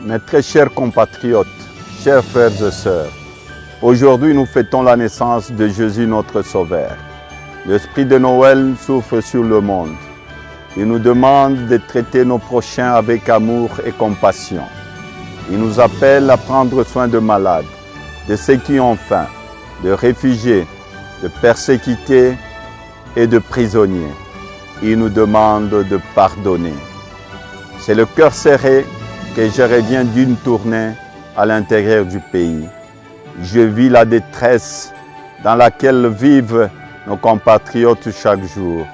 Mes très chers compatriotes, chers frères et sœurs, aujourd'hui nous fêtons la naissance de Jésus notre Sauveur. L'esprit de Noël souffle sur le monde. Il nous demande de traiter nos prochains avec amour et compassion. Il nous appelle à prendre soin de malades, de ceux qui ont faim, de réfugiés, de persécutés et de prisonniers. Il nous demande de pardonner. C'est le cœur serré que je reviens d'une tournée à l'intérieur du pays. Je vis la détresse dans laquelle vivent nos compatriotes chaque jour.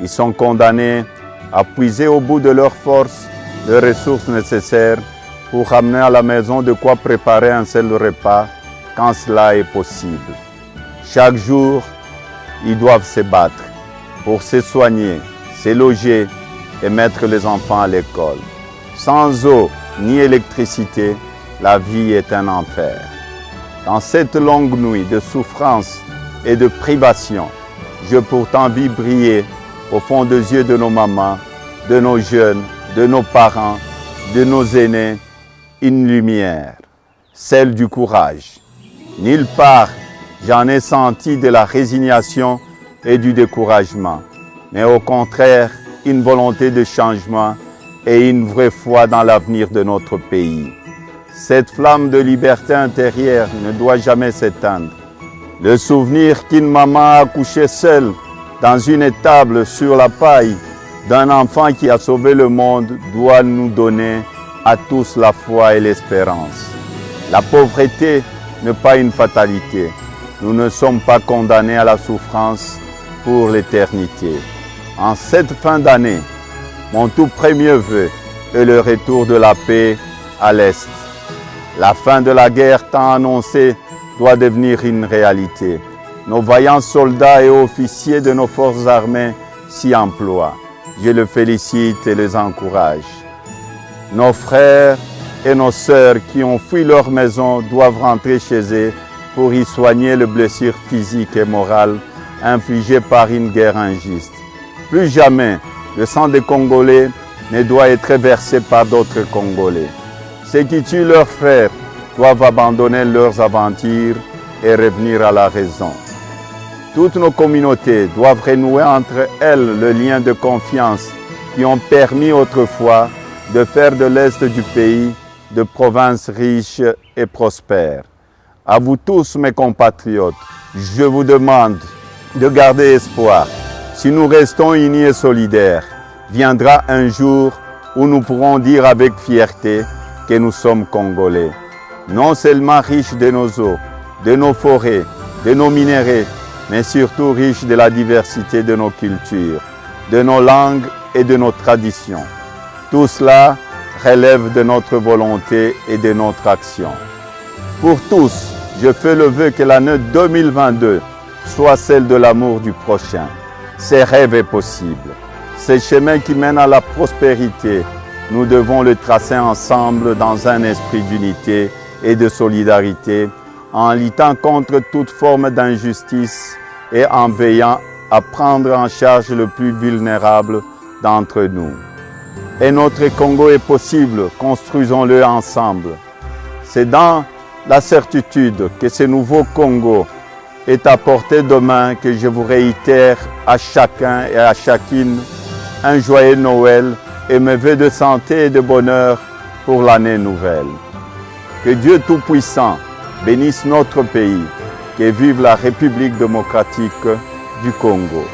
Ils sont condamnés à puiser au bout de leurs forces les ressources nécessaires pour ramener à la maison de quoi préparer un seul repas quand cela est possible. Chaque jour, ils doivent se battre pour se soigner, se loger et mettre les enfants à l'école. Sans eau ni électricité, la vie est un enfer. Dans cette longue nuit de souffrance et de privation, je pourtant vis briller au fond des yeux de nos mamans, de nos jeunes, de nos parents, de nos aînés, une lumière, celle du courage. Nulle part, j'en ai senti de la résignation et du découragement, mais au contraire, une volonté de changement et une vraie foi dans l'avenir de notre pays. Cette flamme de liberté intérieure ne doit jamais s'éteindre. Le souvenir qu'une maman a accouché seule dans une étable sur la paille d'un enfant qui a sauvé le monde doit nous donner à tous la foi et l'espérance. La pauvreté n'est pas une fatalité. Nous ne sommes pas condamnés à la souffrance pour l'éternité. En cette fin d'année, mon tout premier vœu est le retour de la paix à l'Est. La fin de la guerre tant annoncée doit devenir une réalité. Nos vaillants soldats et officiers de nos forces armées s'y emploient. Je les félicite et les encourage. Nos frères et nos sœurs qui ont fui leur maison doivent rentrer chez eux pour y soigner les blessures physiques et morales infligées par une guerre injuste. Plus jamais, le sang des Congolais ne doit être versé par d'autres Congolais. Ceux qui tuent leurs frères doivent abandonner leurs aventures et revenir à la raison. Toutes nos communautés doivent renouer entre elles le lien de confiance qui ont permis autrefois de faire de l'Est du pays de provinces riches et prospères. À vous tous mes compatriotes, je vous demande de garder espoir. Si nous restons unis et solidaires, viendra un jour où nous pourrons dire avec fierté que nous sommes Congolais. Non seulement riches de nos eaux, de nos forêts, de nos minéraux, mais surtout riches de la diversité de nos cultures, de nos langues et de nos traditions. Tout cela relève de notre volonté et de notre action. Pour tous, je fais le vœu que l'année 2022 soit celle de l'amour du prochain. Ces rêves est possible. Ces chemins qui mènent à la prospérité, nous devons le tracer ensemble dans un esprit d'unité et de solidarité, en luttant contre toute forme d'injustice et en veillant à prendre en charge le plus vulnérable d'entre nous. Et notre Congo est possible, construisons-le ensemble. C'est dans la certitude que ce nouveau Congo est à portée de main que je vous réitère à chacun et à chacune un joyeux Noël et mes vœux de santé et de bonheur pour l'année nouvelle. Que Dieu Tout-Puissant bénisse notre pays, que vive la République démocratique du Congo.